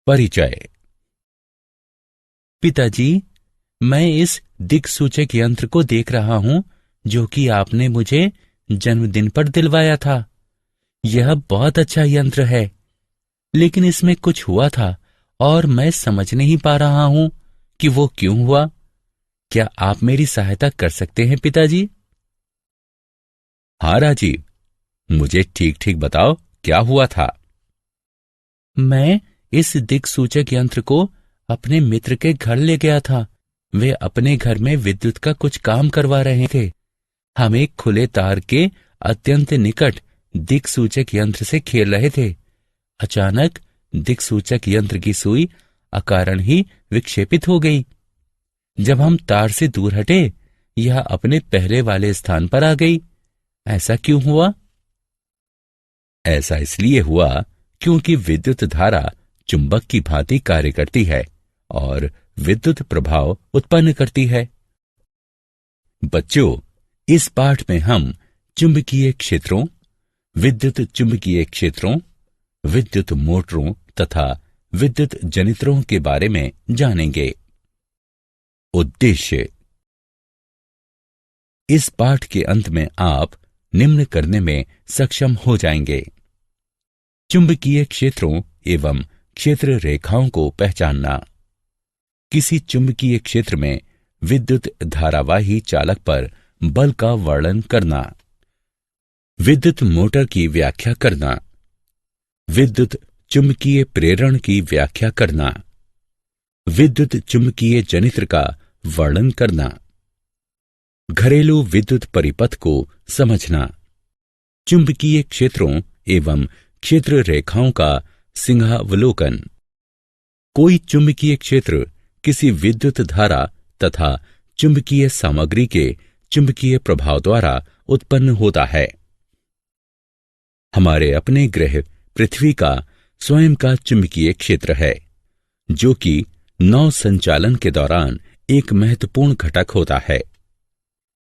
परिचय। पिताजी, मैं इस दिक्सूचक यंत्र को देख रहा हूं जो कि आपने मुझे जन्मदिन पर दिलवाया था। यह बहुत अच्छा यंत्र है, लेकिन इसमें कुछ हुआ था और मैं समझ नहीं पा रहा हूं कि वो क्यों हुआ। क्या आप मेरी सहायता कर सकते हैं पिताजी? हाँ राजीव, मुझे ठीक ठीक बताओ क्या हुआ था। मैं इस दिक्सूचक यंत्र को अपने मित्र के घर ले गया था। वे अपने घर में विद्युत का कुछ काम करवा रहे थे। हम एक खुले तार के अत्यंत निकट दिक्सूचक यंत्र से खेल रहे थे। अचानक दिक्सूचक यंत्र की सुई अकारण ही विक्षेपित हो गई। जब हम तार से दूर हटे, यह अपने पहले वाले स्थान पर आ गई। ऐसा क्यों हुआ? ऐसा इसलिए हुआ क्योंकि विद्युत धारा चुंबक की भांति कार्य करती है और विद्युत प्रभाव उत्पन्न करती है। बच्चों, इस पाठ में हम चुंबकीय क्षेत्रों, विद्युत चुंबकीय क्षेत्रों, विद्युत मोटरों तथा विद्युत जनित्रों के बारे में जानेंगे। उद्देश्य। इस पाठ के अंत में आप निम्न करने में सक्षम हो जाएंगे: चुंबकीय क्षेत्रों एवं क्षेत्र रेखाओं को पहचानना, किसी चुंबकीय क्षेत्र में विद्युत धारावाही चालक पर बल का वर्णन करना, विद्युत मोटर की व्याख्या करना, विद्युत चुंबकीय प्रेरण की व्याख्या करना, विद्युत चुंबकीय जनित्र का वर्णन करना, घरेलू विद्युत परिपथ को समझना, चुंबकीय क्षेत्रों एवं क्षेत्र रेखाओं का सिंहावलोकन। कोई चुंबकीय क्षेत्र किसी विद्युत धारा तथा चुंबकीय सामग्री के चुंबकीय प्रभाव द्वारा उत्पन्न होता है। हमारे अपने ग्रह पृथ्वी का स्वयं का चुंबकीय क्षेत्र है, जो कि नौ संचालन के दौरान एक महत्वपूर्ण घटक होता है।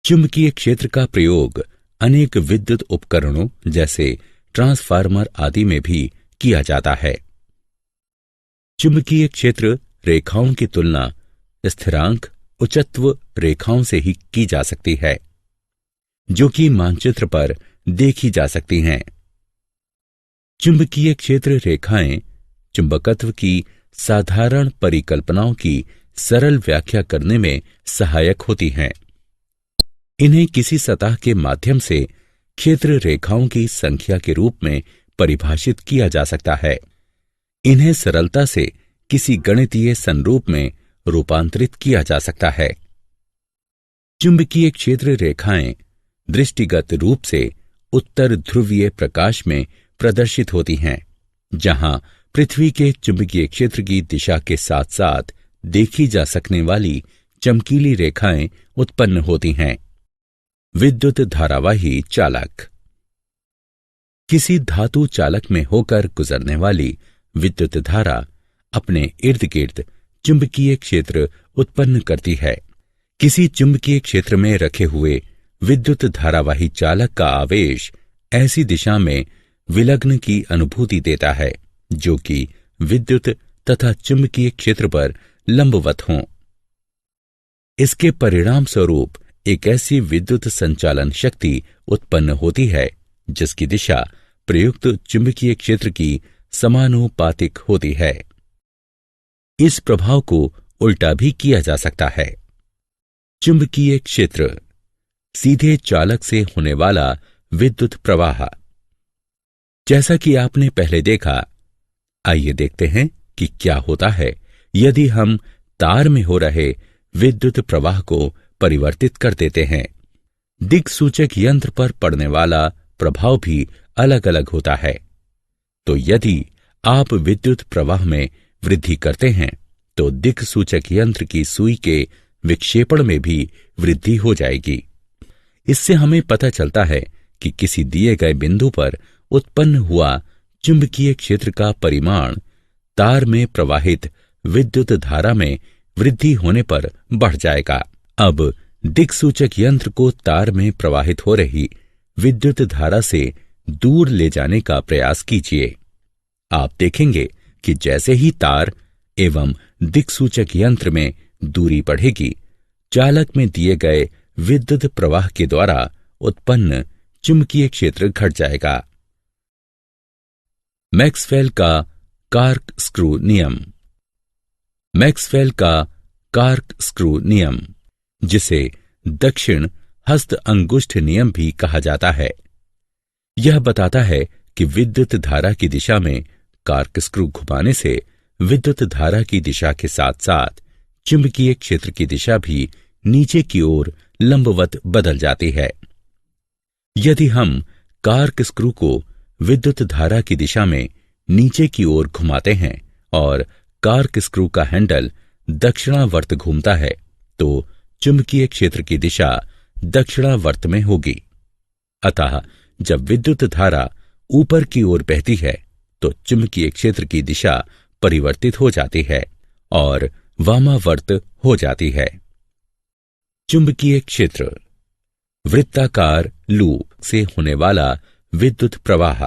चुंबकीय क्षेत्र का प्रयोग अनेक विद्युत उपकरणों जैसे ट्रांसफार्मर आदि में भी किया जाता है। चुंबकीय क्षेत्र रेखाओं की तुलना स्थिरांक उच्चत्व रेखाओं से ही की जा सकती है, जो कि मानचित्र पर देखी जा सकती हैं। चुंबकीय क्षेत्र रेखाएं चुंबकत्व की साधारण परिकल्पनाओं की सरल व्याख्या करने में सहायक होती हैं। इन्हें किसी सतह के माध्यम से क्षेत्र रेखाओं की संख्या के रूप में परिभाषित किया जा सकता है। इन्हें सरलता से किसी गणितीय संरूप में रूपांतरित किया जा सकता है। चुंबकीय क्षेत्र रेखाएं दृष्टिगत रूप से उत्तर ध्रुवीय प्रकाश में प्रदर्शित होती हैं, जहां पृथ्वी के चुंबकीय क्षेत्र की दिशा के साथ साथ देखी जा सकने वाली चमकीली रेखाएं उत्पन्न होती हैं। विद्युत धारावाही चालक। किसी धातु चालक में होकर गुजरने वाली विद्युत धारा अपने इर्द गिर्द चुंबकीय क्षेत्र उत्पन्न करती है। किसी चुंबकीय क्षेत्र में रखे हुए विद्युत धारावाही चालक का आवेश ऐसी दिशा में विलग्न की अनुभूति देता है जो कि विद्युत तथा चुंबकीय क्षेत्र पर लंबवत हों। इसके परिणाम स्वरूप एक ऐसी विद्युत संचालन शक्ति उत्पन्न होती है जिसकी दिशा प्रयुक्त चुंबकीय क्षेत्र की समानुपातिक होती है। इस प्रभाव को उल्टा भी किया जा सकता है। चुंबकीय क्षेत्र सीधे चालक से होने वाला विद्युत प्रवाह। जैसा कि आपने पहले देखा, आइए देखते हैं कि क्या होता है यदि हम तार में हो रहे विद्युत प्रवाह को परिवर्तित कर देते हैं। दिक्सूचक यंत्र पर पड़ने वाला प्रभाव भी अलग अलग होता है। तो यदि आप विद्युत प्रवाह में वृद्धि करते हैं तो दिक्सूचक यंत्र की सुई के विक्षेपण में भी वृद्धि हो जाएगी। इससे हमें पता चलता है कि किसी दिए गए बिंदु पर उत्पन्न हुआ चुंबकीय क्षेत्र का परिमाण तार में प्रवाहित विद्युत धारा में वृद्धि होने पर बढ़ जाएगा। अब दिक्सूचक यंत्र को तार में प्रवाहित हो रही विद्युत धारा से दूर ले जाने का प्रयास कीजिए। आप देखेंगे कि जैसे ही तार एवं दिक्सूचक यंत्र में दूरी बढ़ेगी, चालक में दिए गए विद्युत प्रवाह के द्वारा उत्पन्न चुंबकीय क्षेत्र घट जाएगा। मैक्सवेल का कॉर्कस्क्रू नियम। मैक्सवेल का कॉर्कस्क्रू नियम, जिसे दक्षिण हस्त अंगुष्ठ नियम भी कहा जाता है, यह बताता है कि विद्युत धारा की दिशा में कॉर्कस्क्रू घुमाने से विद्युत धारा की दिशा के साथ साथ चुंबकीय क्षेत्र की दिशा भी नीचे की ओर लंबवत बदल जाती है। यदि हम कॉर्कस्क्रू को विद्युत धारा की दिशा में नीचे की ओर घुमाते हैं और कॉर्कस्क्रू का हैंडल दक्षिणावर्त घूमता है, तो चुंबकीय क्षेत्र की दिशा दक्षिणावर्त में होगी। अतः जब विद्युत धारा ऊपर की ओर बहती है तो चुंबकीय क्षेत्र की दिशा परिवर्तित हो जाती है और वामावर्त हो जाती है। चुंबकीय क्षेत्र, वृत्ताकार लूप से होने वाला विद्युत प्रवाह।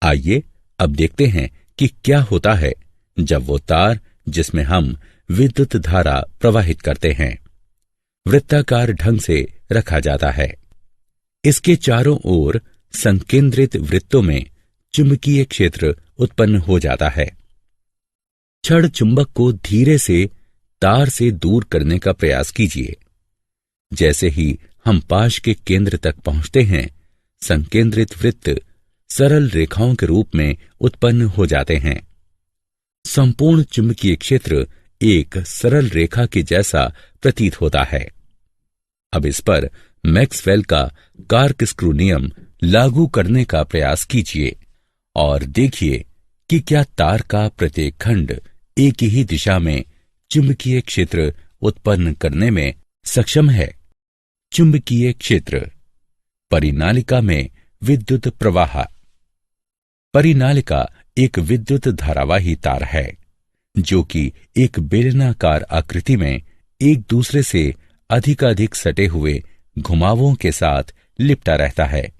आइए अब देखते हैं कि क्या होता है जब वो तार जिसमें हम विद्युत धारा प्रवाहित करते हैं वृत्ताकार ढंग से रखा जाता है। इसके चारों ओर संकेंद्रित वृत्तों में चुंबकीय क्षेत्र उत्पन्न हो जाता है। छड़ चुंबक को धीरे से तार से दूर करने का प्रयास कीजिए। जैसे ही हम पाश के केंद्र तक पहुंचते हैं, संकेंद्रित वृत्त सरल रेखाओं के रूप में उत्पन्न हो जाते हैं। संपूर्ण चुंबकीय क्षेत्र एक सरल रेखा के जैसा प्रतीत होता है। अब इस पर मैक्सवेल का कॉर्कस्क्रू नियम लागू करने का प्रयास कीजिए और देखिए कि क्या तार का प्रत्येक खंड एक ही दिशा में चुंबकीय क्षेत्र उत्पन्न करने में सक्षम है। चुंबकीय क्षेत्र, परिनालिका में विद्युत प्रवाह। परिनालिका एक विद्युत धारावाही तार है जो कि एक बेलनाकार आकृति में एक दूसरे से अधिकाधिक सटे हुए घुमावों के साथ लिपटा रहता है।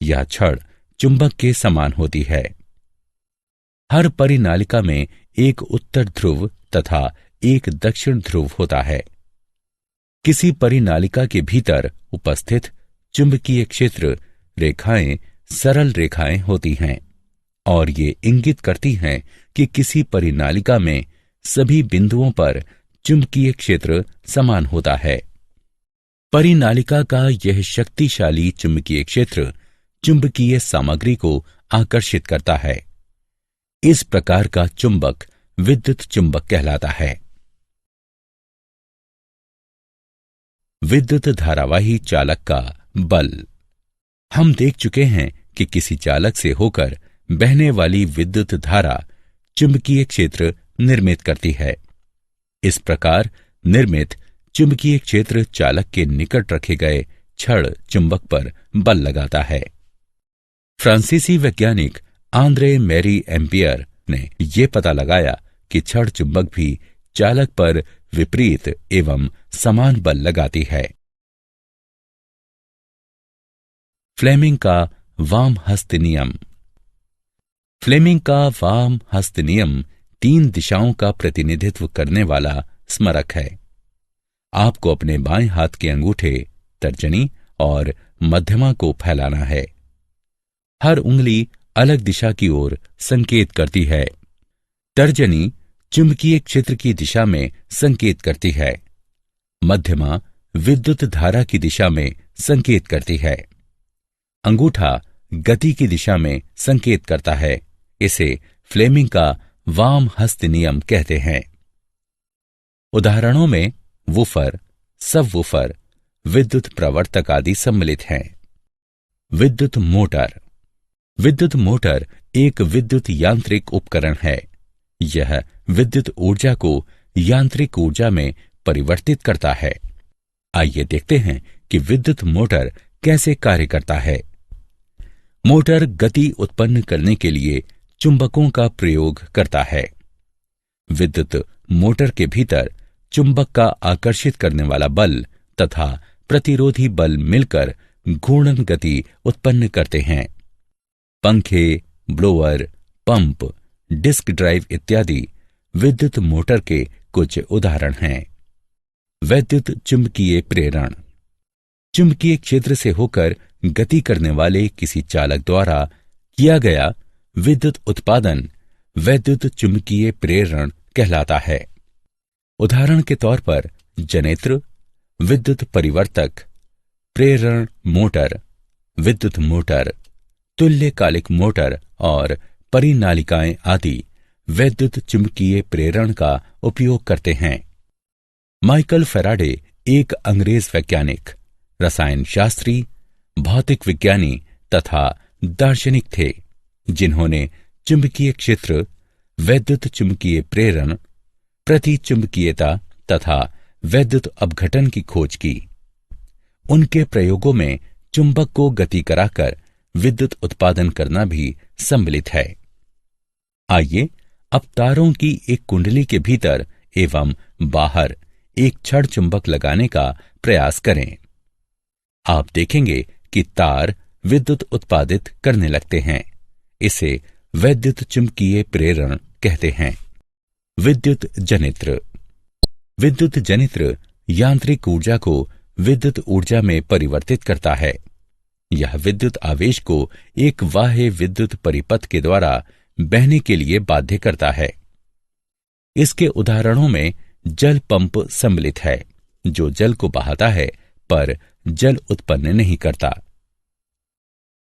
यह छड़ चुंबक के समान होती है। हर परिनालिका में एक उत्तर ध्रुव तथा एक दक्षिण ध्रुव होता है। किसी परिनालिका के भीतर उपस्थित चुंबकीय क्षेत्र रेखाएं सरल रेखाएं होती हैं और ये इंगित करती हैं कि किसी परिनालिका में सभी बिंदुओं पर चुंबकीय क्षेत्र समान होता है। परिनालिका का यह शक्तिशाली चुंबकीय क्षेत्र चुंबकीय सामग्री को आकर्षित करता है। इस प्रकार का चुंबक विद्युत चुंबक कहलाता है। विद्युत धारावाही चालक का बल। हम देख चुके हैं कि किसी चालक से होकर बहने वाली विद्युत धारा चुंबकीय क्षेत्र निर्मित करती है। इस प्रकार निर्मित चुंबकीय क्षेत्र चालक के निकट रखे गए छड़ चुंबक पर बल लगाता है। फ्रांसीसी वैज्ञानिक आंद्रे मैरी एम्पियर ने यह पता लगाया कि छड़ चुंबक भी चालक पर विपरीत एवं समान बल लगाती है। फ्लेमिंग का वाम हस्त नियम। फ्लेमिंग का वाम हस्त नियम 3 दिशाओं का प्रतिनिधित्व करने वाला स्मारक है। आपको अपने बाएं हाथ के अंगूठे, तर्जनी और मध्यमा को फैलाना है। हर उंगली अलग दिशा की ओर संकेत करती है। तर्जनी चुंबकीय क्षेत्र की दिशा में संकेत करती है। मध्यमा विद्युत धारा की दिशा में संकेत करती है। अंगूठा गति की दिशा में संकेत करता है। इसे फ्लेमिंग का वाम हस्त नियम कहते हैं। उदाहरणों में वूफर, सबवूफर, विद्युत प्रवर्तक आदि सम्मिलित हैं। विद्युत मोटर। विद्युत मोटर एक विद्युत यांत्रिक उपकरण है। यह विद्युत ऊर्जा को यांत्रिक ऊर्जा में परिवर्तित करता है। आइए देखते हैं कि विद्युत मोटर कैसे कार्य करता है। मोटर गति उत्पन्न करने के लिए चुंबकों का प्रयोग करता है। विद्युत मोटर के भीतर चुंबक का आकर्षित करने वाला बल तथा प्रतिरोधी बल मिलकर घूर्णन गति उत्पन्न करते हैं। पंखे, ब्लोअर, पंप, डिस्क ड्राइव इत्यादि विद्युत मोटर के कुछ उदाहरण हैं। वैद्युत चुंबकीय प्रेरण। चुंबकीय क्षेत्र से होकर गति करने वाले किसी चालक द्वारा किया गया विद्युत उत्पादन वैद्युत चुंबकीय प्रेरण कहलाता है। उदाहरण के तौर पर जनित्र, विद्युत परिवर्तक, प्रेरण मोटर, विद्युत मोटर, तुल्यकालिक मोटर और परिनालिकाएं आदि वैद्युत चुंबकीय प्रेरण का उपयोग करते हैं। माइकल फैराडे एक अंग्रेज वैज्ञानिक, रसायन शास्त्री, भौतिक विज्ञानी तथा दार्शनिक थे, जिन्होंने चुंबकीय क्षेत्र, वैद्युत चुंबकीय प्रेरण, प्रतिचुंबकीयता तथा वैद्युत अपघटन की खोज की। उनके प्रयोगों में चुंबक को गति कराकर विद्युत उत्पादन करना भी सम्मिलित है। आइए अब तारों की एक कुंडली के भीतर एवं बाहर एक छड़ चुंबक लगाने का प्रयास करें। आप देखेंगे कि तार विद्युत उत्पादित करने लगते हैं। इसे वैद्युत चुंबकीय प्रेरण कहते हैं। विद्युत जनित्र। विद्युत जनित्र यांत्रिक ऊर्जा को विद्युत ऊर्जा में परिवर्तित करता है। यह विद्युत आवेश को एक बाह्य विद्युत परिपथ के द्वारा बहने के लिए बाध्य करता है। इसके उदाहरणों में जल पंप सम्मिलित है, जो जल को बहाता है पर जल उत्पन्न नहीं करता।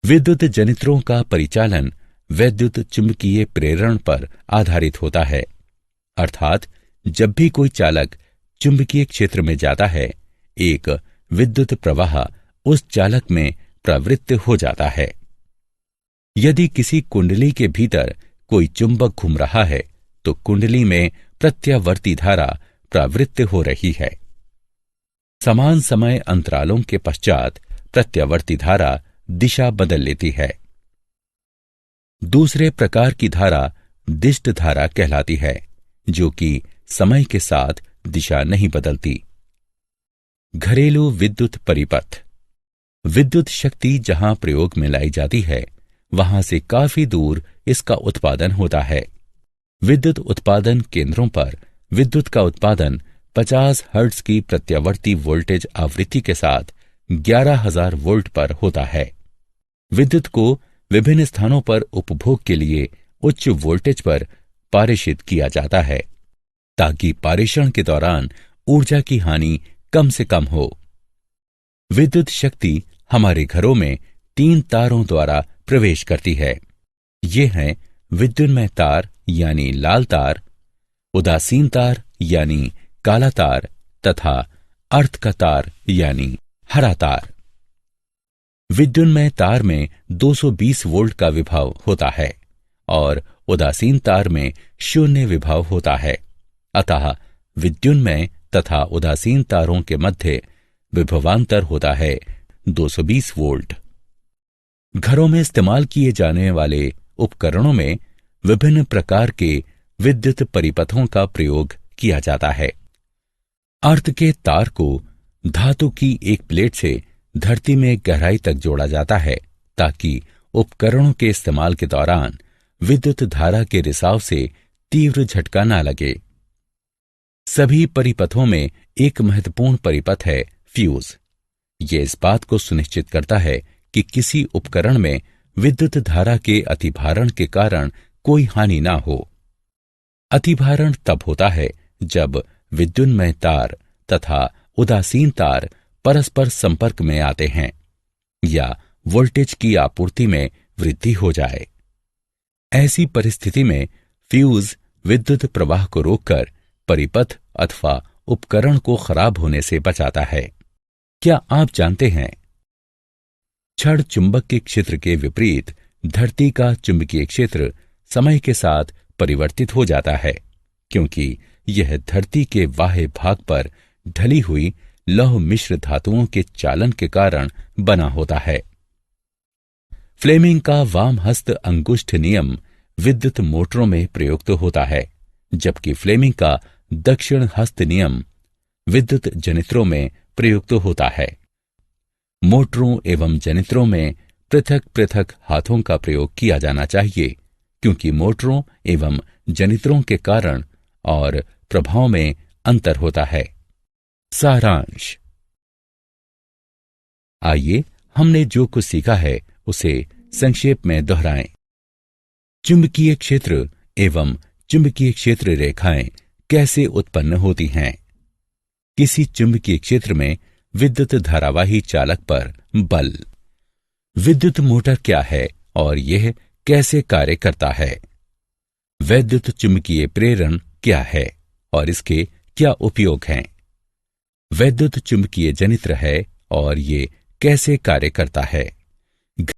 विद्युत जनित्रों का परिचालन वैद्युत चुंबकीय प्रेरण पर आधारित होता है, अर्थात जब भी कोई चालक चुंबकीय क्षेत्र में जाता है, एक विद्युत प्रवाह उस चालक में प्रवृत्त हो जाता है। यदि किसी कुंडली के भीतर कोई चुंबक घूम रहा है, तो कुंडली में प्रत्यावर्ती धारा प्रवृत्त हो रही है। समान समय अंतरालों के पश्चात प्रत्यावर्ती धारा दिशा बदल लेती है। दूसरे प्रकार की धारा दिष्ट धारा कहलाती है, जो कि समय के साथ दिशा नहीं बदलती। घरेलू विद्युत परिपथ। विद्युत शक्ति जहां प्रयोग में लाई जाती है, वहां से काफी दूर इसका उत्पादन होता है। विद्युत उत्पादन केंद्रों पर विद्युत का उत्पादन 50 हर्ट्ज की प्रत्यावर्ती वोल्टेज आवृत्ति के साथ 11,000 वोल्ट पर होता है। विद्युत को विभिन्न स्थानों पर उपभोग के लिए उच्च वोल्टेज पर पारेषित किया जाता है, ताकि पारेषण के दौरान ऊर्जा की हानि कम से कम हो। विद्युत शक्ति हमारे घरों में 3 तारों द्वारा प्रवेश करती है। ये हैं विद्युन्मय तार यानी लाल तार, उदासीन तार यानी काला तार तथा अर्थ का तार यानी हरा तार। विद्युन्मय तार में 220 वोल्ट का विभव होता है और उदासीन तार में 0 विभव होता है। अतः विद्युन्मय तथा उदासीन तारों के मध्य विभवांतर होता है 220 वोल्ट। घरों में इस्तेमाल किए जाने वाले उपकरणों में विभिन्न प्रकार के विद्युत परिपथों का प्रयोग किया जाता है। अर्थ के तार को धातु की एक प्लेट से धरती में गहराई तक जोड़ा जाता है, ताकि उपकरणों के इस्तेमाल के दौरान विद्युत धारा के रिसाव से तीव्र झटका न लगे। सभी परिपथों में एक महत्वपूर्ण परिपथ है फ्यूज। ये इस बात को सुनिश्चित करता है कि किसी उपकरण में विद्युत धारा के अतिभारण के कारण कोई हानि ना हो। अतिभारण तब होता है जब विद्युन्मय तार तथा उदासीन तार परस्पर संपर्क में आते हैं या वोल्टेज की आपूर्ति में वृद्धि हो जाए। ऐसी परिस्थिति में फ्यूज विद्युत प्रवाह को रोककर परिपथ अथवा उपकरण को खराब होने से बचाता है। क्या आप जानते हैं, छड़ चुंबक के क्षेत्र के विपरीत धरती का चुंबकीय क्षेत्र समय के साथ परिवर्तित हो जाता है, क्योंकि यह धरती के बाह्य भाग पर ढली हुई लौह मिश्र धातुओं के चालन के कारण बना होता है। फ्लेमिंग का वाम हस्त अंगुष्ठ नियम विद्युत मोटरों में प्रयुक्त होता है, जबकि फ्लेमिंग का दक्षिण हस्त नियम विद्युत जनित्रों में प्रयुक्त होता है। मोटरों एवं जनित्रों में पृथक पृथक हाथों का प्रयोग किया जाना चाहिए, क्योंकि मोटरों एवं जनित्रों के कारण और प्रभाव में अंतर होता है। सारांश। आइए हमने जो कुछ सीखा है उसे संक्षेप में दोहराएं। चुंबकीय क्षेत्र एवं चुंबकीय क्षेत्र रेखाएं कैसे उत्पन्न होती हैं? किसी चुंबकीय क्षेत्र में विद्युत धारावाही चालक पर बल। विद्युत मोटर क्या है और यह कैसे कार्य करता है? वैद्युत चुंबकीय प्रेरण क्या है और इसके क्या उपयोग हैं? वैद्युत चुंबकीय जनित्र है और ये कैसे कार्य करता है?